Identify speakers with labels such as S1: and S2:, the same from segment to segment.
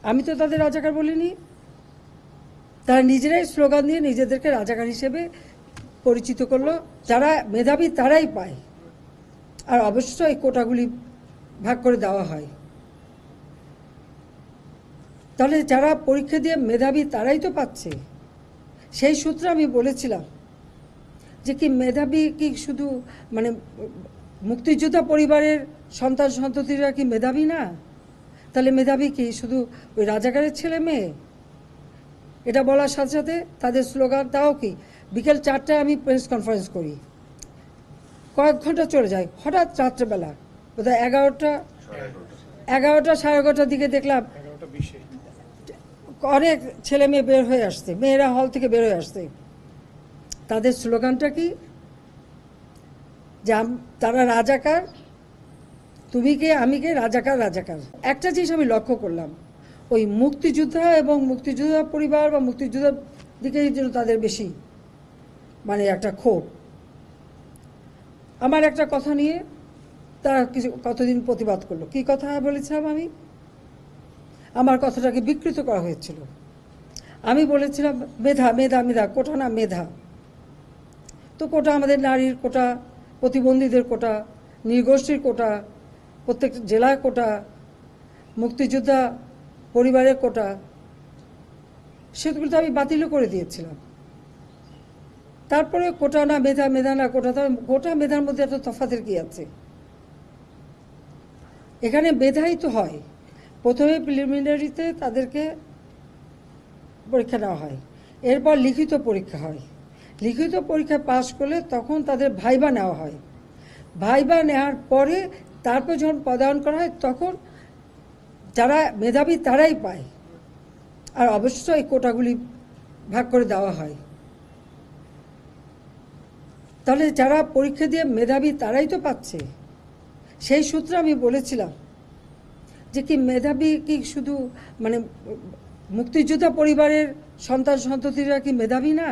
S1: আমি তো তাদের রাজাকার বলিনি। তারা নিজেরাই স্লোগান দিয়ে নিজেদেরকে রাজাকার হিসেবে পরিচিত করলো। যারা মেধাবী তারাই পায়, আর অবশ্যই এই কোটাগুলি ভাগ করে দেওয়া হয়। তাহলে যারা পরীক্ষা দিয়ে মেধাবী তারাই তো পাচ্ছে। সেই সূত্রে আমি বলেছিলাম যে কি মেধাবী কি শুধু মানে মুক্তিযোদ্ধা পরিবারের সন্তান সন্ততিরা কি মেধাবী না? তাহলে মেধাবী কি শুধু ওই রাজাকারের ছেলে মেয়ে? এটা বলার সাথে সাথে তাদের স্লোগান, তাও কি বিকেল 4টায় আমি প্রেস কনফারেন্স করি, কয়েক ঘন্টা চলে যায়, হঠাৎ রাত্রেবেলা বোধহয় 11টা 11:30টার দিকে দেখলাম অনেক ছেলে মেয়ে বের হয়ে আসছে, মেয়েরা হল থেকে বের হয়ে আসছে। তাদের স্লোগানটা কি? যে তারা রাজাকার, তুমি কে আমি কে, রাজাকার রাজাকার। একটা জিনিস আমি লক্ষ্য করলাম, ওই মুক্তিযোদ্ধা এবং মুক্তিযোদ্ধা পরিবার বা মুক্তিযোদ্ধার দিকে জন্য তাদের বেশি মানে একটা ক্ষোভ। আমার একটা কথা নিয়ে তারা কিছু কতদিন প্রতিবাদ করলো। কি কথা বলেছিলাম আমি? আমার কথাটাকে বিকৃত করা হয়েছিল। আমি বলেছিলাম মেধা মেধা মেধা, কোটা না মেধা। তো কোটা আমাদের নারীর কোটা, প্রতিবন্ধীদের কোটা, নৃগোষ্ঠীর কোটা, প্রত্যেক জেলার কোটা, মুক্তিযোদ্ধা পরিবারের কোটা, সেগুলো তো আমি বাতিলও করে দিয়েছিলাম। তারপরে কোটা না মেধা, মেধা না কোটা, তবে কোটা মেধার মধ্যে এত তফাতের কি আছে? এখানে মেধাই তো হয়। প্রথমে প্রিলিমিনারিতে তাদেরকে পরীক্ষা নেওয়া হয়, এরপর লিখিত পরীক্ষা হয়। লিখিত পরীক্ষায় পাশ করলে তখন তাদের ভাইবা নেওয়া হয়। ভাইবা নেওয়ার পরে তারপর যখন পদায়ন করা হয় তখন যারা মেধাবী তারাই পায়, আর অবশ্যই এই কোটাগুলি ভাগ করে দেওয়া হয়। তাহলে যারা পরীক্ষা দিয়ে মেধাবী তারাই তো পাচ্ছে। সেই সূত্রে আমি বলেছিলাম যে কি মেধাবী কি শুধু মানে মুক্তিযোদ্ধা পরিবারের সন্তান সন্ততিরা কি মেধাবী না?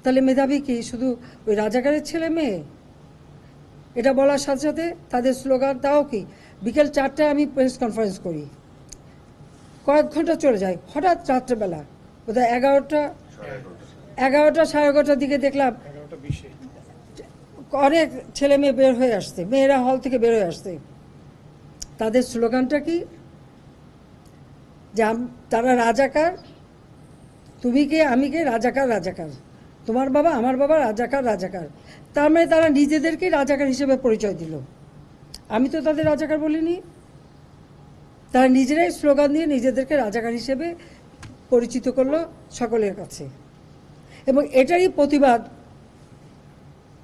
S1: তাহলে মেধাবী কি শুধু ওই রাজাকারের ছেলে মেয়ে? এটা বলার সাথে সাথে তাদের স্লোগান, তাও কি বিকেল 4টায় আমি প্রেস কনফারেন্স করি, কয়েক ঘন্টা চলে যায়, হঠাৎ রাত্রেবেলা বোধহয় 11টা 11:30টার দিকে দেখলাম অনেক ছেলে মেয়ে বের হয়ে আসছে, মেয়েরা হল থেকে বের হয়ে আসছে। তাদের স্লোগানটা কি? যে তারা রাজাকার, তুমি কে আমি কে, রাজাকার রাজাকার, তোমার বাবা আমার বাবা, রাজাকার রাজাকার। তার মানে তারা নিজেদেরকেই রাজাকার হিসেবে পরিচয় দিল। আমি তো তাদের রাজাকার বলিনি। তারা নিজেরাই স্লোগান দিয়ে নিজেদেরকে রাজাকার হিসেবে পরিচিত করলো সকলের কাছে। এবং এটারই প্রতিবাদ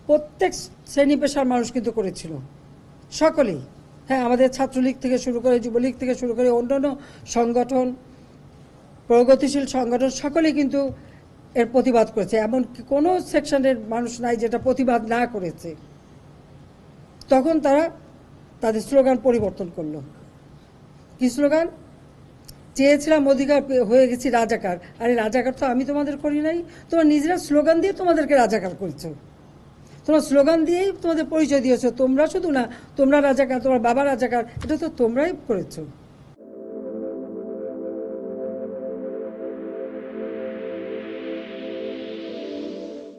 S1: প্রত্যেক শ্রেণী পেশার মানুষ কিন্তু করেছিল, সকলেই। হ্যাঁ, আমাদের ছাত্রলীগ থেকে শুরু করে, যুবলীগ থেকে শুরু করে অন্যান্য সংগঠন, প্রগতিশীল সংগঠন, সকলেই কিন্তু এর প্রতিবাদ করেছে। এমন কোনো সেকশনের মানুষ নাই যেটা প্রতিবাদ না করেছে। তখন তারা তাদের স্লোগান পরিবর্তন করলো। কি স্লোগান? চেয়েছিলাম অধিকার, হয়ে গেছি রাজাকার। আরে রাজাকার তো আমি তোমাদের করি নাই, তোমরা নিজেরা স্লোগান দিয়ে তোমাদেরকে রাজাকার করেছো। তোমরা স্লোগান দিয়েই তোমাদের পরিচয় দিয়েছো। তোমরা শুধু না, তোমরা রাজাকার, তোমার বাবা রাজাকার, এটা তো তোমরাই করেছো।